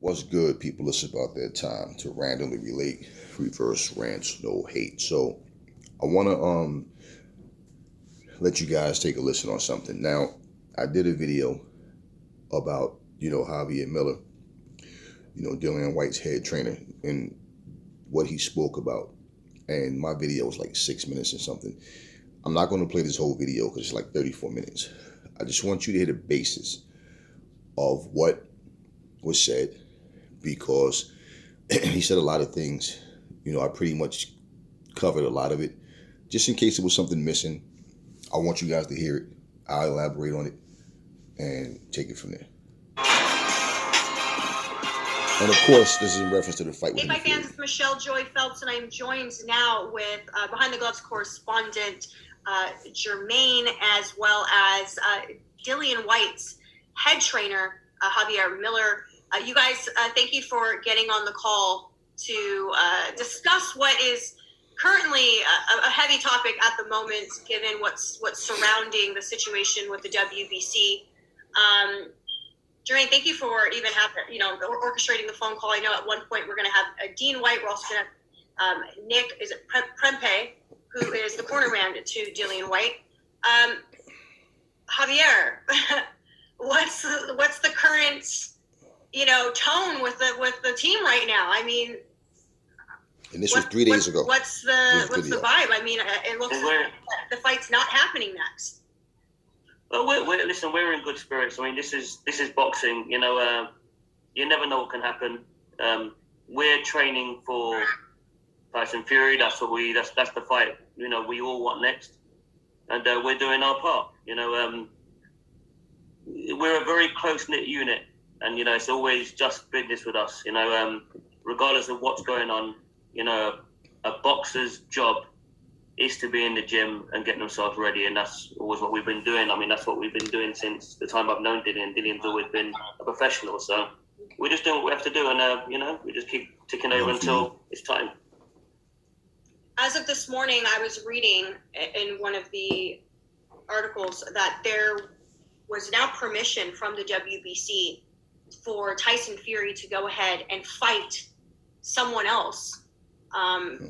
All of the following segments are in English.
What's good, people? It's about that time to randomly relate, reverse rants, no hate. So I want to let you guys take a listen on something. Now, I did a video about Javier Miller, Dillian Whyte's head trainer, and what he spoke about. And my video was like 6 minutes or something. I'm not going to play this whole video because it's like 34 minutes. I just want you to hear the basis of what was said, because he said a lot of things. I pretty much covered a lot of it. Just in case there was something missing, I want you guys to hear it. I'll elaborate on it and take it from there. And of course, this is in reference to the fight with Hey, my fans, it's Michelle Joy Phelps, and I'm joined now with Behind the Gloves correspondent Jermaine, as well as Dillian Whyte's head trainer, Javier Miller. You guys, thank you for getting on the call to discuss what is currently a heavy topic at the moment, given what's surrounding the situation with the WBC. Jermaine, thank you for even orchestrating the phone call. I know at one point we're going to have Dean Whyte. We're also going to have Nick, is it Prempe, who is the corner man to Dillian Whyte. Javier, what's the current tone with the team right now? I mean, and this was 3 days ago. What's the vibe? I mean, it looks like the fight's not happening next. Well, we're in good spirits. I mean, this is boxing. You never know what can happen. We're training for Tyson Fury. That's the fight. We all want next, and we're doing our part. We're a very close knit unit, and it's always just business with us. Regardless of what's going on, a boxer's job is to be in the gym and getting themselves ready, and that's always what we've been doing. I mean, that's what we've been doing since the time I've known Dillian. Dillian's always been a professional, so we're just doing what we have to do, and we just keep ticking over until it's time. As of this morning, I was reading in one of the articles that there was now permission from the WBC for Tyson Fury to go ahead and fight someone else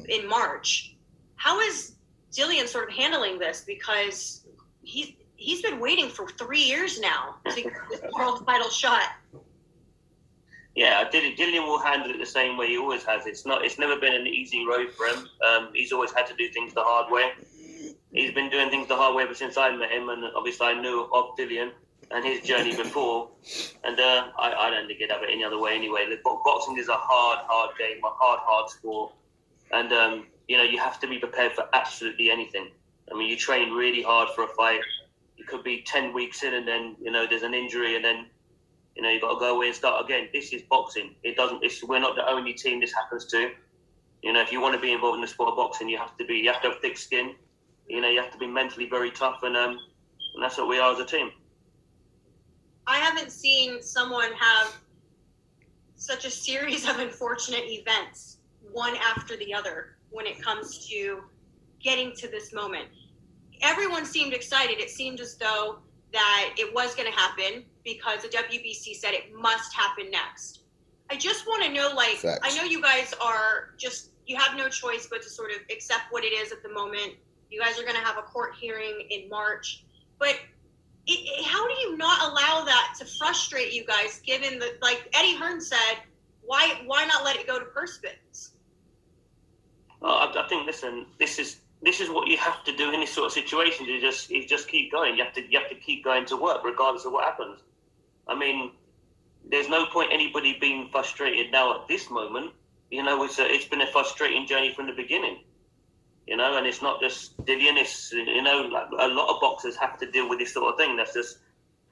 in March. How is Dillian sort of handling this? Because he's been waiting for 3 years now to get this world title shot. Yeah, Dillian will handle it the same way he always has. It's never been an easy road for him. He's always had to do things the hard way. He's been doing things the hard way ever since I met him, and obviously I knew of Dillian and his journey before. And I don't think he'd have it any other way anyway. Boxing is a hard game, a hard sport. And, you have to be prepared for absolutely anything. I mean, you train really hard for a fight. You could be 10 weeks in and then, there's an injury and then, you've got to go away and start again. This is boxing. We're not the only team this happens to. If you want to be involved in the sport of boxing, you have to have thick skin. You have to be mentally very tough, and that's what we are as a team. I haven't seen someone have such a series of unfortunate events, one after the other, when it comes to getting to this moment. Everyone seemed excited. It seemed as though that it was going to happen because the WBC said it must happen next. I just want to know, Facts. I know you guys are you have no choice but to sort of accept what it is at the moment. You guys are going to have a court hearing in March, but how do you not allow that to frustrate you guys, given that, like Eddie Hearn said, why not let it go to purse bids? I think, listen, this is what you have to do in this sort of situation. You just keep going. You have to keep going to work, regardless of what happens. I mean, there's no point anybody being frustrated now at this moment. It's been a frustrating journey from the beginning. And it's not just Dillian. It's like a lot of boxers have to deal with this sort of thing. That's just,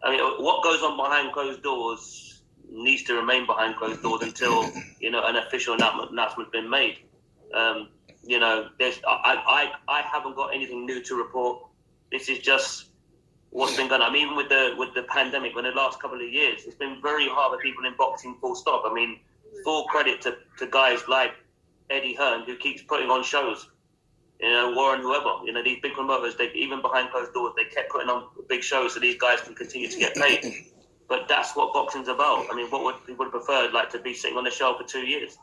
what goes on behind closed doors needs to remain behind closed doors until an official announcement's been made. I haven't got anything new to report. This is just what's been going on. I mean, even with the pandemic, in the last couple of years, it's been very hard for people in boxing, full stop. I mean, full credit to guys like Eddie Hearn, who keeps putting on shows. Warren, whoever, these big promoters, even behind closed doors, they kept putting on big shows so these guys can continue to get paid. But that's what boxing's about. I mean, what would people prefer? Like to be sitting on the shelf for 2 years?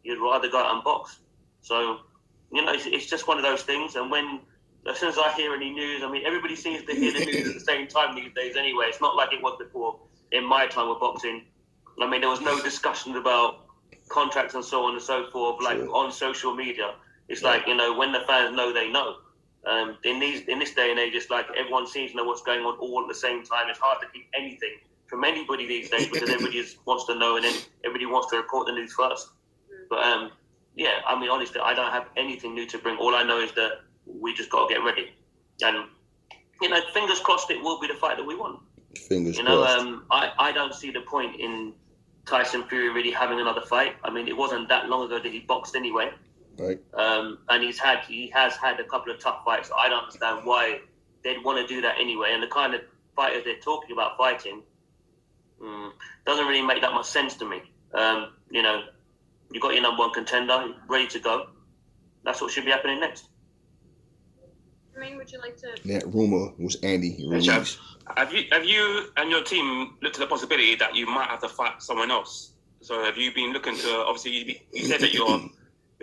You'd rather go out and box. So, it's just one of those things. And as soon as I hear any news, I mean, everybody seems to hear the news at the same time these days anyway. It's not like it was before in my time with boxing. I mean, there was no discussion about contracts and so on and so forth, like on social media. It's like, when the fans know, they know. In this day and age, it's like everyone seems to know what's going on all at the same time. It's hard to keep anything from anybody these days because everybody just wants to know and then everybody wants to report the news first. But yeah, I mean, honestly, I don't have anything new to bring. All I know is that we just got to get ready. And, fingers crossed it will be the fight that we want. Fingers crossed. I don't see the point in Tyson Fury really having another fight. I mean, it wasn't that long ago that he boxed anyway. Right. And he has had a couple of tough fights. I don't understand why they'd want to do that anyway. And the kind of fighters they're talking about fighting doesn't really make that much sense to me. You got your number one contender ready to go. That's what should be happening next. Jermaine, would you like to? That rumor was Andy Ruiz. Have you and your team looked at the possibility that you might have to fight someone else? So have you been looking to? Obviously, you said that you're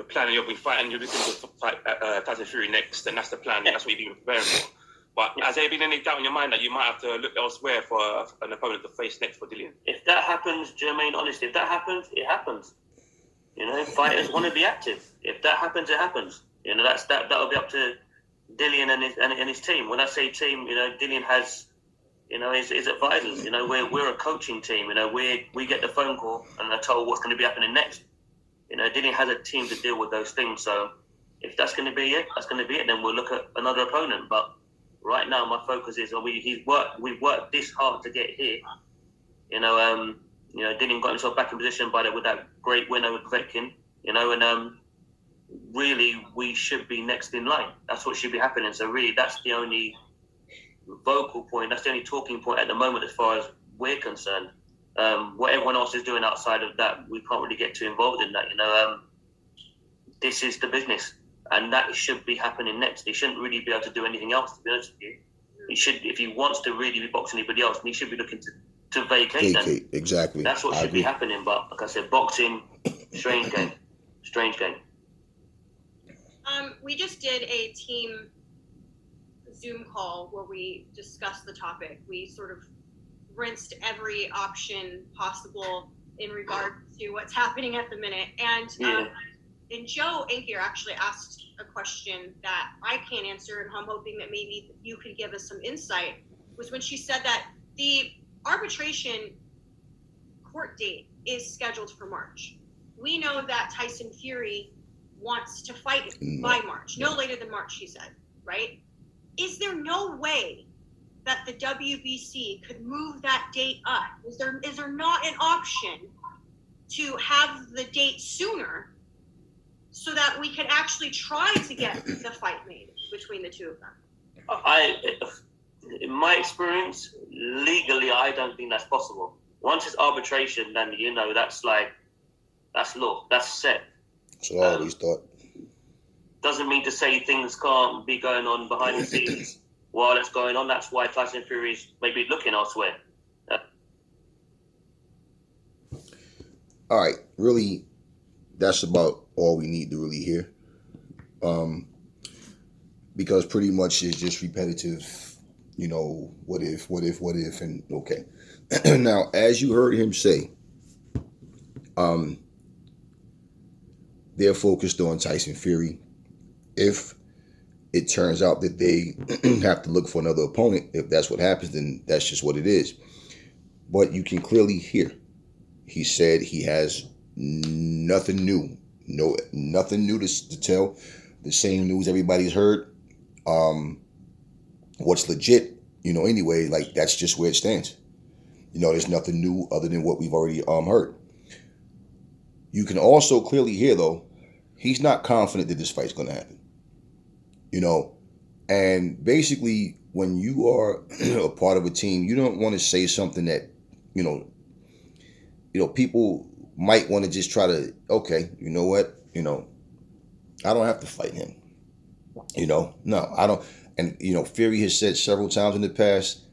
planning. You'll be fighting. You're looking to fight Tyson Fury next, and that's the plan. That's what you've been preparing for. But has there been any doubt in your mind that you might have to look elsewhere for an opponent to face next for Dillian? If that happens, Jermaine, honestly, if that happens, it happens. Fighters want to be active. If that happens, it happens. That'll be up to Dillian and his team. When I say team, Dillian has, his advisors. We're a coaching team. We get the phone call and are told what's going to be happening next. Dillian has a team to deal with those things. So if that's going to be it, that's going to be it. Then we'll look at another opponent. But right now, my focus is we've worked this hard to get here. Dillian got himself back in position with that great win over Povetkin. And really, we should be next in line. That's what should be happening. So really, that's the only vocal point. That's the only talking point at the moment as far as we're concerned. What everyone else is doing outside of that, we can't really get too involved in that. This is the business, and that should be happening next. He shouldn't really be able to do anything else, to be honest with you. He should, if he wants to really be boxing anybody else, he should be looking to vacate them. Exactly. That's what should be happening. But like I said, boxing, strange game. We just did a team Zoom call where we discussed the topic. We sort of rinsed every option possible in regard to what's happening at the minute. And Joe Ankier actually asked a question that I can't answer, and I'm hoping that maybe you could give us some insight, was when she said that the arbitration court date is scheduled for March. We know that Tyson Fury wants to fight by March, no later than March, she said, right? Is there no way that the WBC could move that date up? Is there not an option to have the date sooner so that we could actually try to get the fight made between the two of them? In my experience, legally, I don't think that's possible. Once it's arbitration, then that's law, that's set. So I always thought. Doesn't mean to say things can't be going on behind the scenes while it's going on. That's why Tyson Fury is maybe looking elsewhere. All right, really, that's about all we need to really hear. Because pretty much it's just repetitive, what if, and okay. Now, as you heard him say, they're focused on Tyson Fury. If it turns out that they have to look for another opponent, if that's what happens, then that's just what it is. But you can clearly hear, he said he has nothing new, nothing new to tell. The same news everybody's heard. What's legit, anyway, like that's just where it stands. There's nothing new other than what we've already heard. You can also clearly hear, though, he's not confident that this fight's going to happen. And basically, when you are a part of a team, you don't want to say something that, people might want to just try to, okay, you know what, I don't have to fight him. No, I don't. And, Fury has said several times in the past,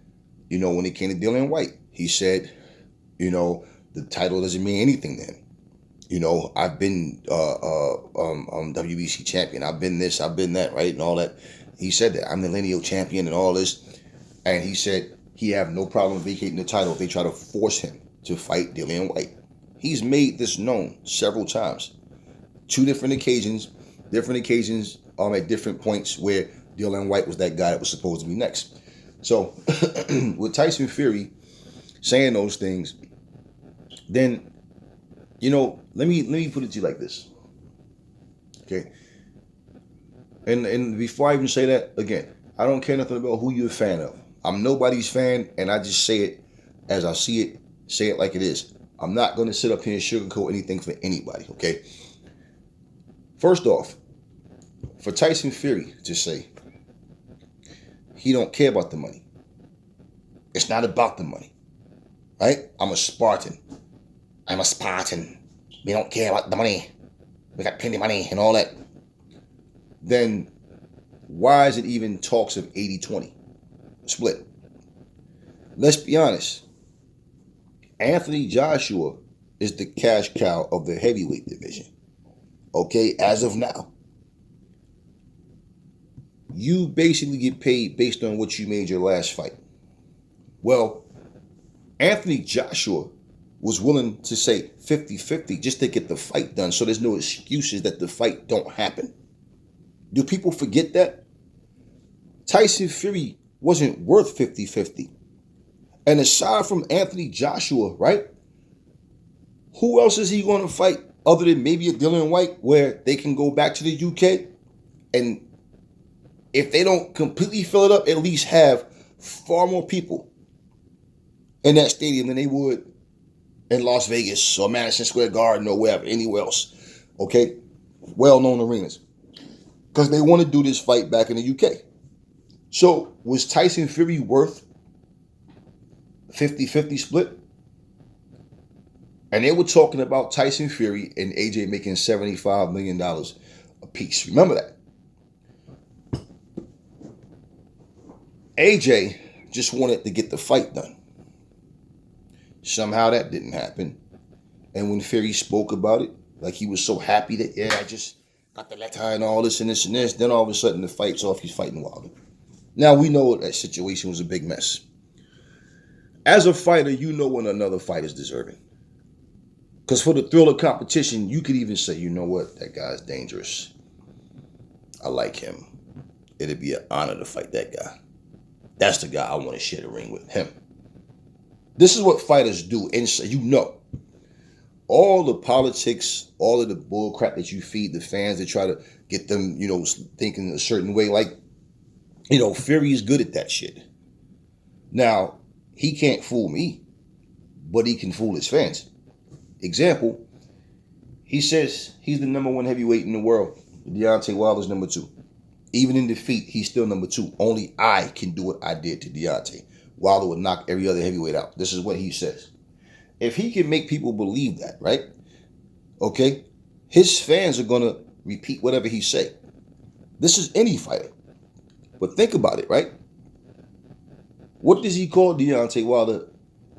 when it came to Dillian Whyte, he said, You know, the title doesn't mean anything to him. You know, I've been WBC champion. I've been this, I've been that, right? And all that. He said that. I'm the lineal champion and all this. And he said he have no problem vacating the title if they try to force him to fight Dillian Whyte. He's made this known several times. 2 different occasions at different points where Dillian Whyte was that guy that was supposed to be next. So with Tyson Fury saying those things, then, you know, let me put it to you like this. Okay. And before I even say that, again, I don't care nothing about who you're a fan of. I'm nobody's fan, and I just say it as I see it, say it like it is. I'm not going to sit up here and sugarcoat anything for anybody, okay? First off, for Tyson Fury to say he don't care about the money. It's not about the money, right? I'm a Spartan. We don't care about the money. We got plenty of money and all that. Then why is it even talks of 80-20 split? Let's be honest. Anthony Joshua is the cash cow of the heavyweight division. Okay, as of now. You basically get paid based on what you made your last fight. Well, Anthony Joshua was willing to say 50-50 just to get the fight done, so there's no excuses that the fight don't happen. Do people forget that? Tyson Fury wasn't worth 50-50. And aside from Anthony Joshua, right? Who else is he going to fight other than maybe a Dillian Whyte where they can go back to the UK and if they don't completely fill it up, at least have far more people in that stadium than they would in Las Vegas or Madison Square Garden or wherever, anywhere else. Okay? Well-known arenas. Because they want to do this fight back in the UK. So, was Tyson Fury worth 50-50 split? And they were talking about Tyson Fury and AJ making $75 million a piece. Remember that. AJ just wanted to get the fight done. Somehow that didn't happen. And when Fury spoke about it, like he was so happy that, yeah, I just got the letter and all this and this and this, then all of a sudden the fight's off, he's fighting Wilder. Now we know that situation was a big mess. As a fighter, you know when another fight is deserving. Because for the thrill of competition, you could even say, you know what, that guy's dangerous. I like him. It'd be an honor to fight that guy. That's the guy I want to share the ring with, him. This is what fighters do. And so you know, all the politics, all of the bull crap that you feed the fans that try to get them, you know, thinking a certain way. Like, you know, Fury is good at that shit. Now, he can't fool me, but he can fool his fans. Example, he says he's the #1 heavyweight in the world. Deontay Wilder's #2. Even in defeat, he's still #2. Only I can do what I did to Deontay. Wilder would knock every other heavyweight out. This is what he says. If he can make people believe that, right? Okay, his fans are going to repeat whatever he say. This is any fighter. But think about it, right? What does he call Deontay Wilder?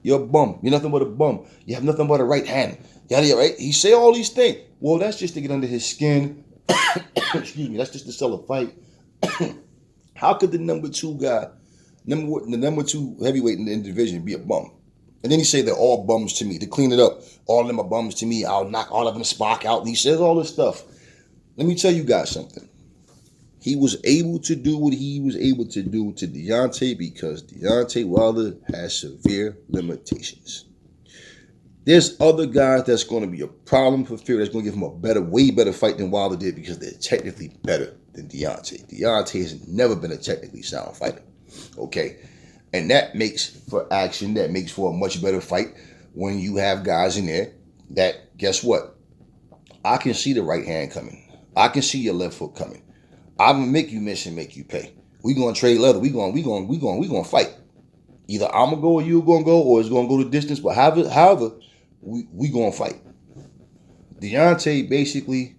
You're a bum. You're nothing but a bum. You have nothing but a right hand. Yada, yada, right? He say all these things. Well, that's just to get under his skin. Excuse me. That's just to sell a fight. How could the #2 guy, the #2 heavyweight in the division, be a bum? And then he say they're all bums to me. To clean it up, all of them are bums to me. I'll knock all of them spark out. And he says all this stuff. Let me tell you guys something. He was able to do what he was able to do to Deontay because Deontay Wilder has severe limitations. There's other guys that's going to be a problem for Fury. That's going to give him a way better fight than Wilder did because they're technically better than Deontay. Deontay has never been a technically sound fighter. Okay? And that makes for action. That makes for a much better fight when you have guys in there that, guess what? I can see the right hand coming. I can see your left foot coming. I'm gonna make you miss and make you pay. We gonna trade leather. We gonna fight. Either I'm gonna go or you gonna go, or it's gonna go the distance. But however, we gonna fight. Deontay, basically,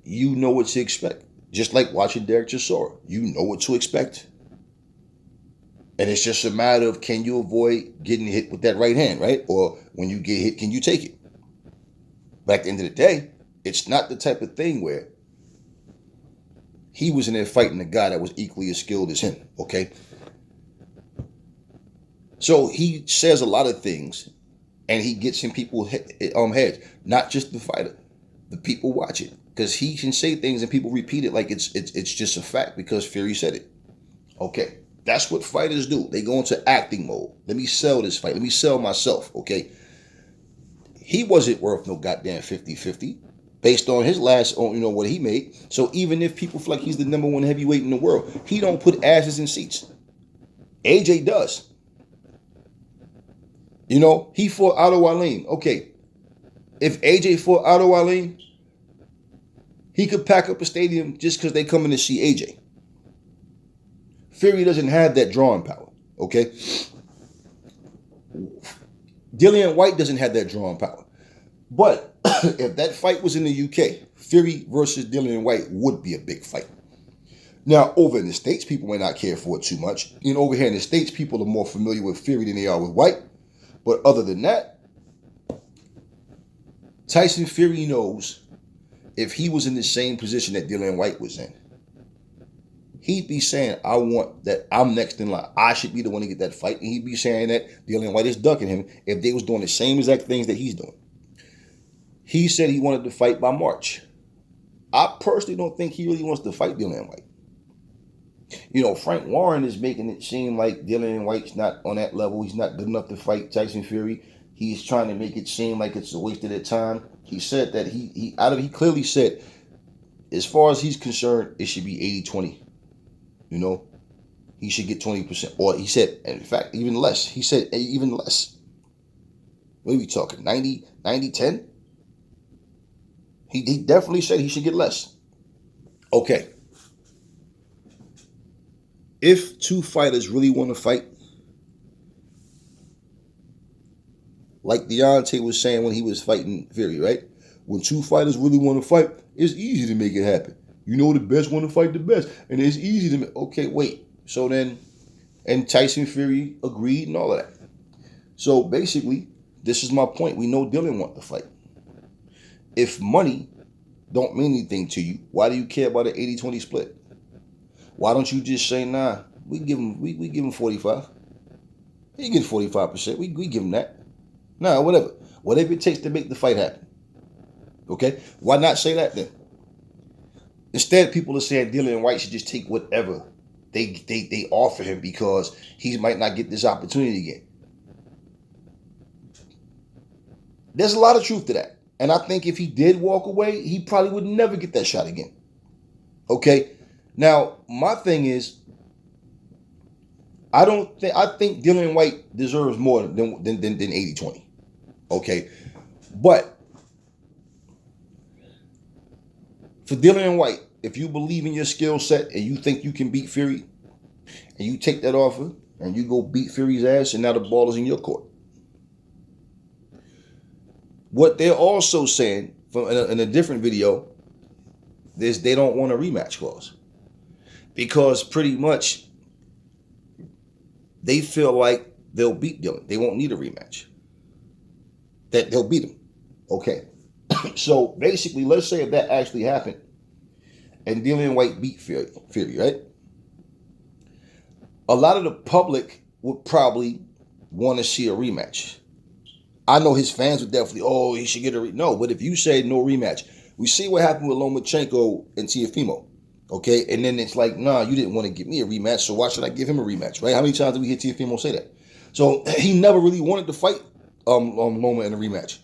you know what to expect. Just like watching Derek Chisora, you know what to expect. And it's just a matter of, can you avoid getting hit with that right hand, right? Or when you get hit, can you take it? But at the end of the day, it's not the type of thing where he was in there fighting a guy that was equally as skilled as him, okay? So he says a lot of things, and he gets in people's heads, not just the fighter, the people watch it, because he can say things and people repeat it like it's just a fact because Fury said it. Okay, that's what fighters do. They go into acting mode. Let me sell this fight. Let me sell myself, okay? He wasn't worth no goddamn 50-50 based on his last, what he made. So even if people feel like he's the number one heavyweight in the world, he don't put asses in seats. AJ does. He fought Otto Wallin. Okay, if AJ fought Otto Wallin, he could pack up a stadium just because they coming to see AJ. Fury doesn't have that drawing power, okay? Dillian Whyte doesn't have that drawing power. But if that fight was in the UK, Fury versus Dillian Whyte would be a big fight. Now, over in the States, people may not care for it too much. Over here in the States, people are more familiar with Fury than they are with Whyte. But other than that, Tyson Fury knows if he was in the same position that Dillian Whyte was in, he'd be saying, I want that, I'm next in line. I should be the one to get that fight. And he'd be saying that Dillian Whyte is ducking him if they was doing the same exact things that he's doing. He said he wanted to fight by March. I personally don't think he really wants to fight Dillian Whyte. Frank Warren is making it seem like Dillian Whyte's not on that level. He's not good enough to fight Tyson Fury. He's trying to make it seem like it's a waste of their time. He said that he clearly said, as far as he's concerned, it should be 80-20. He should get 20%. Or he said, in fact, even less. He said even less. What are we talking? 90-10? He definitely said he should get less. Okay. If two fighters really want to fight, like Deontay was saying when he was fighting Fury, right? When two fighters really want to fight, it's easy to make it happen. The best want to fight the best. And it's easy to make. Okay, wait. So then, and Tyson Fury agreed and all of that. So basically, this is my point. We know Dillian wants to fight. If money don't mean anything to you, why do you care about an 80-20 split? Why don't you just say, nah, we give him 45. He gets 45%. We give him that. Nah, whatever. Whatever it takes to make the fight happen. Okay? Why not say that then? Instead, people are saying Dillian Whyte should just take whatever they offer him because he might not get this opportunity again. There's a lot of truth to that. And I think if he did walk away, he probably would never get that shot again. Okay? Now, my thing is, I think Dillian Whyte deserves more than 80-20. Okay? But for Dillian Whyte, if you believe in your skill set and you think you can beat Fury, and you take that offer and you go beat Fury's ass, and now the ball is in your court. What they're also saying in a different video is they don't want a rematch clause. Because pretty much they feel like they'll beat Dillian. They won't need a rematch. That they'll beat him. Okay. So basically, let's say if that actually happened and Dillian Whyte beat Fury, right? A lot of the public would probably want to see a rematch. I know his fans would definitely, he should get a rematch. No, but if you say no rematch, we see what happened with Lomachenko and Teofimo. Okay, and then it's like, nah, you didn't want to give me a rematch, so why should I give him a rematch, right? How many times did we hear Teofimo say that? So he never really wanted to fight Loma in a rematch.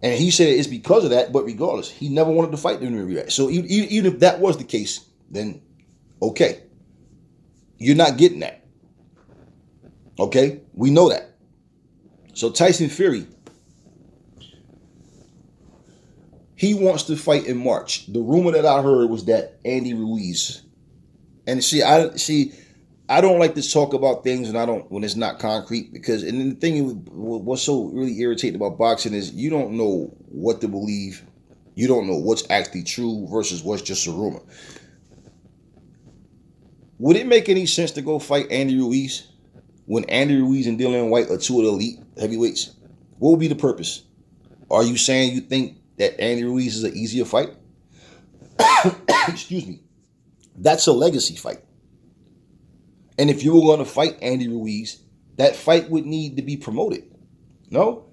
And he said it's because of that, but regardless, he never wanted to fight him in a rematch. So even if that was the case, then okay. You're not getting that. Okay? We know that. So Tyson Fury, he wants to fight in March. The rumor that I heard was that Andy Ruiz. And I don't like to talk about things when it's not concrete, because and the thing what's so really irritating about boxing is you don't know what to believe. You don't know what's actually true versus what's just a rumor. would it make any sense to go fight Andy Ruiz when Andy Ruiz and Dillian Whyte are two of the elite heavyweights? What would be the purpose? Are you saying you think that Andy Ruiz is an easier fight? Excuse me. That's a legacy fight. And if you were going to fight Andy Ruiz, that fight would need to be promoted. No?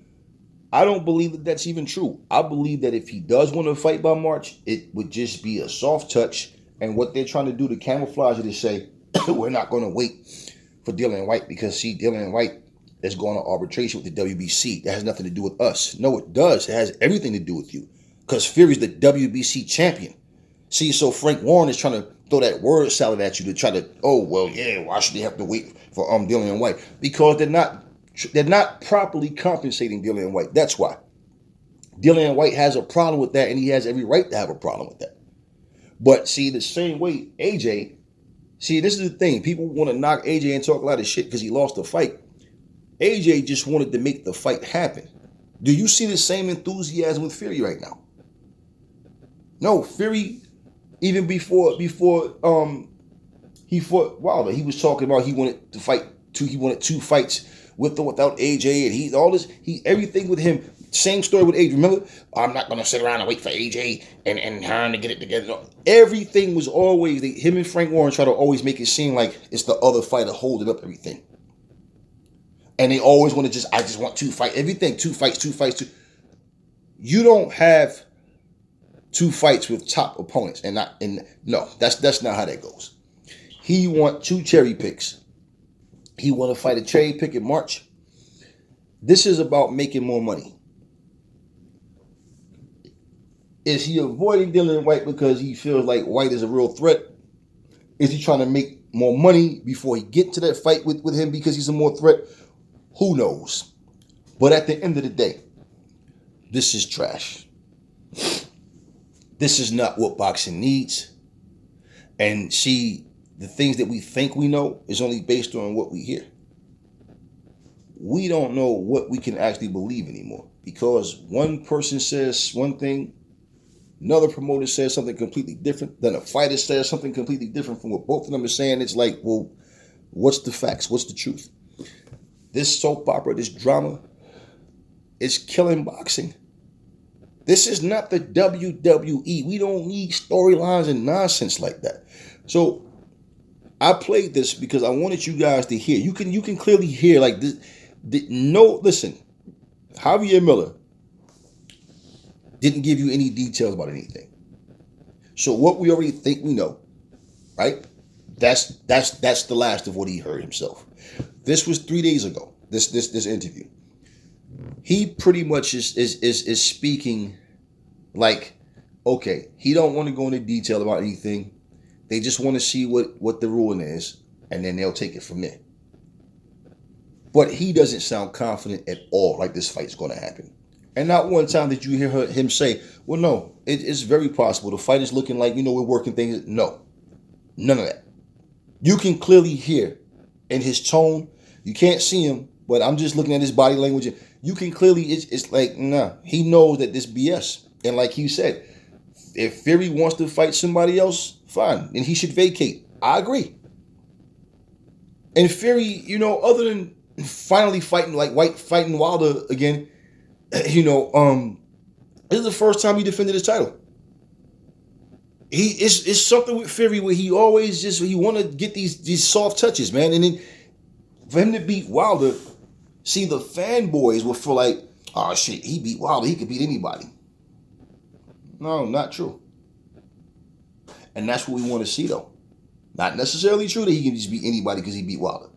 I don't believe that that's even true. I believe that if he does want to fight by March, it would just be a soft touch. And what they're trying to do to camouflage it is say, we're not going to wait for Dillian Whyte because, see, Dillian Whyte is going to arbitration with the WBC. That has nothing to do with us. No, it does. It has everything to do with you because Fury's the WBC champion. See, so Frank Warren is trying to throw that word salad at you to try to, oh, well, yeah, why should they have to wait for Dillian Whyte? Because they're not properly compensating Dillian Whyte. That's why. Dillian Whyte has a problem with that, and he has every right to have a problem with that. But see, the same way AJ, see, this is the thing. People want to knock AJ and talk a lot of shit because he lost the fight. AJ just wanted to make the fight happen. Do you see the same enthusiasm with Fury right now? No, Fury, even before he fought Wilder, he was talking about he wanted two fights with or without AJ, and everything with him. Same story with AJ. Remember, I'm not gonna sit around and wait for AJ and Hearn to get it together. No, everything was always him and Frank Warren try to always make it seem like it's the other fighter holding up everything. And they always want to I just want two fights. Everything, two fights. You don't have two fights with top opponents. No, that's not how that goes. He want two cherry picks. He want to fight a cherry pick in March. This is about making more money. Is he avoiding Dillian Whyte because he feels like Whyte is a real threat? Is he trying to make more money before he get to that fight with him because he's a more threat? Who knows? But at the end of the day, this is trash. This is not what boxing needs. And see, the things that we think we know is only based on what we hear. We don't know what we can actually believe anymore because one person says one thing, another promoter says something completely different, then a fighter says something completely different from what both of them are saying. It's like, well, what's the facts? What's the truth? This soap opera, this drama is killing boxing. This is not the WWE. We don't need storylines and nonsense like that. So I played this because I wanted you guys to hear. You can clearly hear like this. Listen, Javier Miller didn't give you any details about anything. So what we already think we know, right? That's the last of what he heard himself. This was 3 days ago. This interview. He pretty much is speaking like, okay, he don't want to go into detail about anything. They just want to see what the ruling is, and then they'll take it from there. But he doesn't sound confident at all like this fight's going to happen. And not one time did you hear him say, well, no, it's very possible. The fight is looking like, we're working things. No, none of that. You can clearly hear in his tone. You can't see him, but I'm just looking at his body language. And you can clearly, it's like, nah, he knows that this BS. And like he said, if Fury wants to fight somebody else, fine. And he should vacate. I agree. And Fury, other than finally fighting like Whyte fighting Wilder again, this is the first time he defended his title. It's something with Fury where he always he want to get these soft touches, man. And then for him to beat Wilder, see, the fanboys will feel like, oh shit, he beat Wilder, he could beat anybody. No, not true. And that's what we want to see, though. Not necessarily true that he can just beat anybody because he beat Wilder.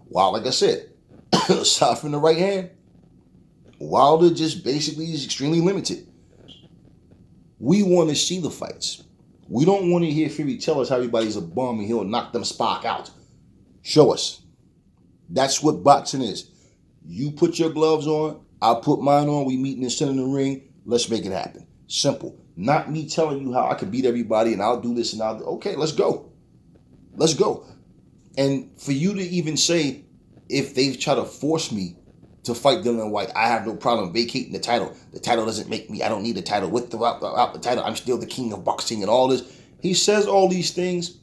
Wilder, like I said, aside from the right hand, Wilder just basically is extremely limited. We want to see the fights. We don't want to hear Fury tell us how everybody's a bum and he'll knock them Spock out. Show us. That's what boxing is. You put your gloves on, I'll put mine on, we meet in the center of the ring, let's make it happen. Simple. Not me telling you how I can beat everybody and I'll do this and I'll do. Okay, let's go. Let's go. And for you to even say, if they try to force me to fight Dillian Whyte, I have no problem vacating the title. The title doesn't make me, I don't need the title. Without the title, I'm still the king of boxing and all this. He says all these things.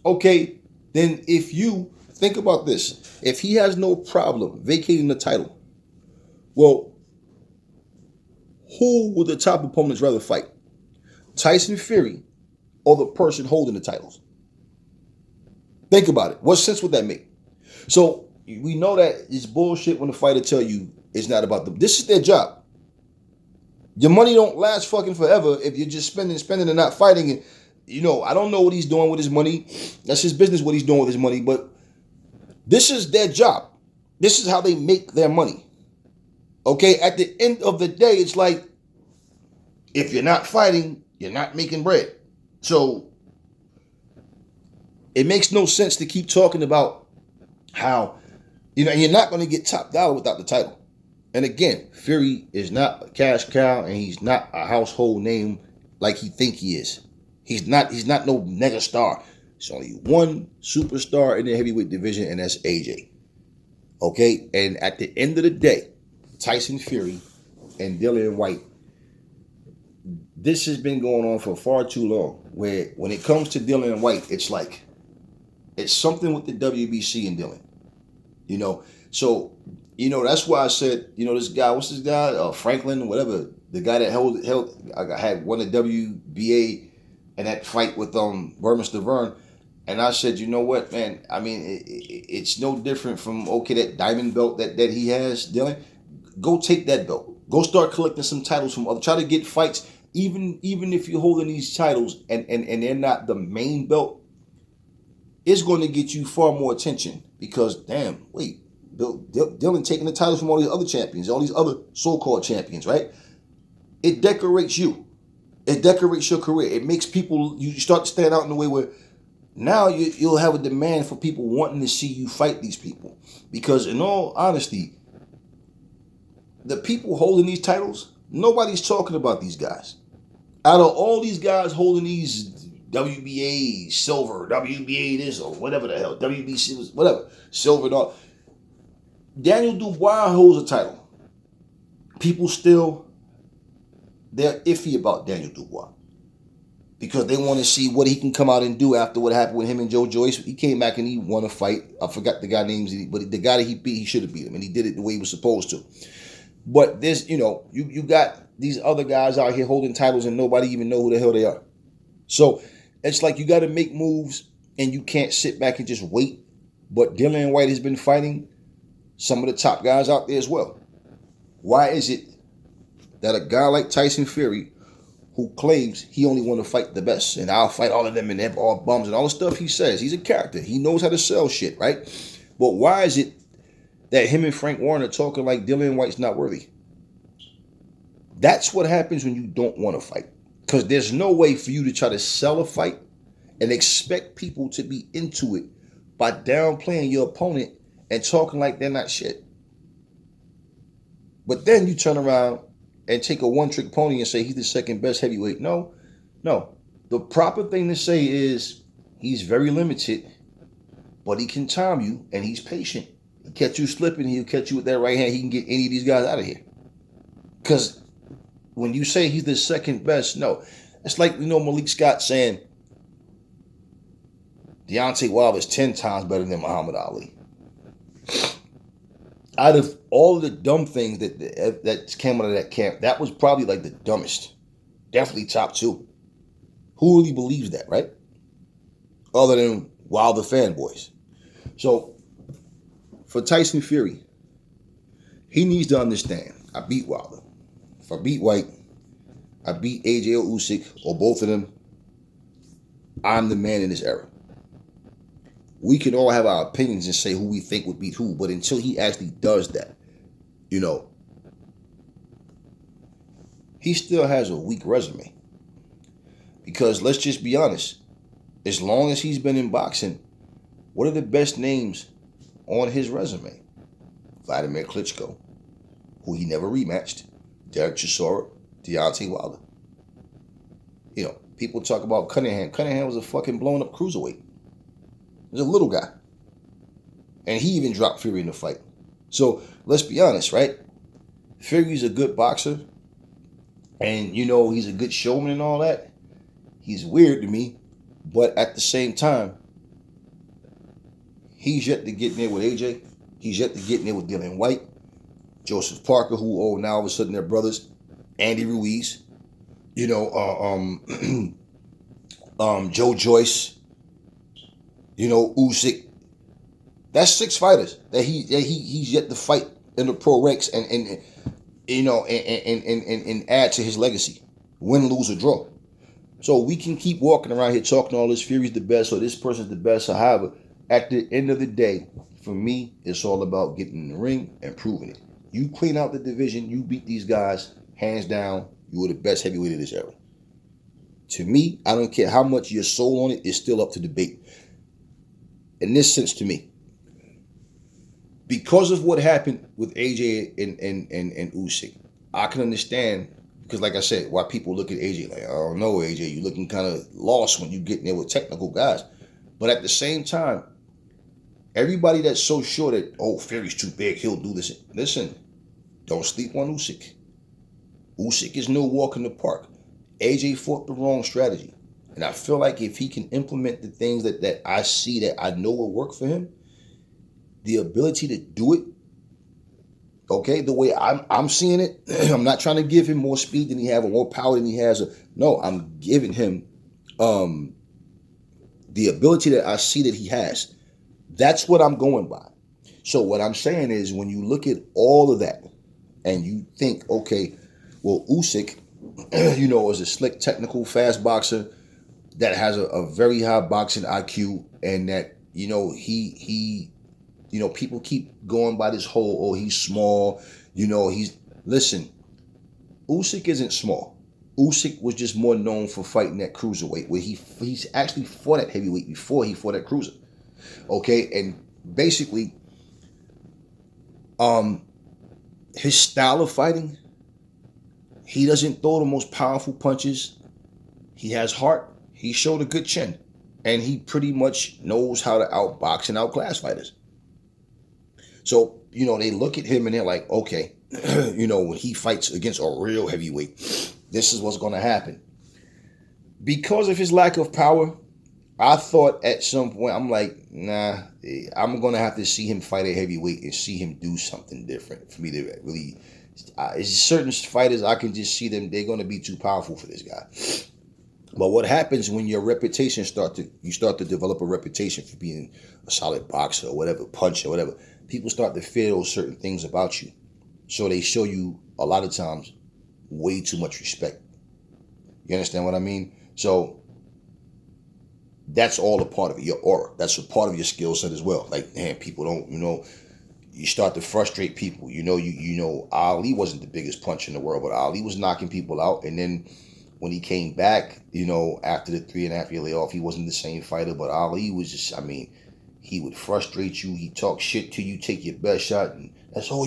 Okay, then if you think about this, if he has no problem vacating the title, well, who would the top opponents rather fight? Tyson Fury or the person holding the titles? Think about it. What sense would that make? So we know that it's bullshit when the fighter tell you it's not about them. This is their job. Your money don't last fucking forever if you're just spending and not fighting. And I don't know what he's doing with his money. That's his business what he's doing with his money. But this is their job. This is how they make their money. Okay? At the end of the day, it's like, if you're not fighting, you're not making bread. So it makes no sense to keep talking about how, you're not going to get top dollar without the title. And again, Fury is not a cash cow, and he's not a household name like he think he is. He's not no mega star. There's only one superstar in the heavyweight division, and that's AJ. Okay? And at the end of the day, Tyson Fury and Dillian Whyte, this has been going on for far too long, where when it comes to Dillian Whyte, it's like, it's something with the WBC and Dillian. So, that's why I said, this guy, what's this guy? Franklin, whatever, the guy that had won the WBA in that fight with Vermus Deverne. And I said, you know what, man? I mean, it's no different from, that diamond belt that he has, Dillian. Go take that belt. Go start collecting some titles from other. Try to get fights, even if you're holding these titles and they're not the main belt, it's going to get you far more attention because, damn, wait, Dillian taking the titles from all these other champions, all these other so-called champions, right? It decorates you. It decorates your career. It makes people, you start to stand out in a way where now you'll have a demand for people wanting to see you fight these people. Because in all honesty, the people holding these titles, nobody's talking about these guys. Out of all these guys holding these WBA silver, WBA this or whatever the hell, WBC, whatever, silver and all, Daniel Dubois holds a title. People still, they're iffy about Daniel Dubois because they want to see what he can come out and do after what happened with him and Joe Joyce. He came back and he won a fight. I forgot the guy's names, but the guy that he beat, he should have beat him, and he did it the way he was supposed to. But there's, you got these other guys out here holding titles and nobody even know who the hell they are. So it's like you got to make moves and you can't sit back and just wait. But Dillian Whyte has been fighting some of the top guys out there as well. Why is it that a guy like Tyson Fury, who claims he only want to fight the best, and I'll fight all of them and they're all bums and all the stuff he says, he's a character. He knows how to sell shit, right? But why is it that him and Frank Warren are talking like Dillian Whyte's not worthy? That's what happens when you don't want to fight. Because there's no way for you to try to sell a fight and expect people to be into it by downplaying your opponent and talking like they're not shit. But then you turn around and take a one-trick pony and say he's the second best heavyweight. No. The proper thing to say is he's very limited, but he can time you and he's patient. He'll catch you slipping, he'll catch you with that right hand. He can get any of these guys out of here. Because when you say he's the second best, no. It's like, Malik Scott saying Deontay Wilder is 10 times better than Muhammad Ali. Out of all of the dumb things that came out of that camp, that was probably like the dumbest. Definitely top 2. Who really believes that, right? Other than Wilder fanboys. So, for Tyson Fury, he needs to understand, I beat Wilder. If I beat Whyte, I beat AJ or Usyk, or both of them, I'm the man in this era. We can all have our opinions and say who we think would beat who, but until he actually does that, he still has a weak resume. Because let's just be honest, as long as he's been in boxing, what are the best names on his resume? Vladimir Klitschko, who he never rematched, Derek Chisora, Deontay Wilder. People talk about Cunningham. Cunningham was a fucking blown up cruiserweight. He was a little guy. And he even dropped Fury in the fight. So let's be honest, right? Fury's a good boxer. And, he's a good showman and all that. He's weird to me. But at the same time, He's yet to get in there with AJ. He's yet to get in there with Dillian Whyte, Joseph Parker, who now all of a sudden they're brothers, Andy Ruiz, Joe Joyce, Usyk. That's 6 fighters that he's yet to fight in the pro ranks and add to his legacy, win, lose, or draw. So we can keep walking around here talking all this Fury's the best or this person's the best. However, at the end of the day, for me, it's all about getting in the ring and proving it. You clean out the division, you beat these guys, hands down, you were the best heavyweight of this era. To me, I don't care how much you're sold on it, it's still up to debate. In this sense, to me, because of what happened with AJ and Usyk, I can understand, because like I said, why people look at AJ like, I don't know, AJ, you're looking kind of lost when you get in there with technical guys. But at the same time, everybody that's so sure that, Fury's too big, he'll do this. Listen, don't sleep on Usyk. Usyk is no walk in the park. AJ fought the wrong strategy. And I feel like if he can implement the things that I see that I know will work for him, the ability to do it, okay, the way I'm seeing it, I'm not trying to give him more speed than he has or more power than he has. No, I'm giving him the ability that I see that he has. That's what I'm going by. So what I'm saying is when you look at all of that and you think, okay, well, Usyk, is a slick, technical, fast boxer that has a very high boxing IQ, and that, he people keep going by this whole, he's small, listen, Usyk isn't small. Usyk was just more known for fighting at cruiserweight, where he's actually fought at heavyweight before he fought at cruiser. Okay, and basically, his style of fighting, he doesn't throw the most powerful punches. He has heart. He showed a good chin. And he pretty much knows how to outbox and outclass fighters. So, they look at him and they're like, okay, when he fights against a real heavyweight, this is what's going to happen. Because of his lack of power, I thought at some point, I'm like, nah, I'm going to have to see him fight a heavyweight and see him do something different for me to really... certain fighters, I can just see them, they're going to be too powerful for this guy. But what happens when your reputation you start to develop a reputation for being a solid boxer or whatever, puncher or whatever, people start to feel certain things about you. So they show you, a lot of times, way too much respect. You understand what I mean? So that's all a part of it, your aura. That's a part of your skill set as well. Like, man, people don't, you start to frustrate people. Ali wasn't the biggest puncher in the world, but Ali was knocking people out. And then when he came back, after the 3.5 year layoff, he wasn't the same fighter, but Ali was just, he would frustrate you. He'd talk shit to you, take your best shot, and that's all you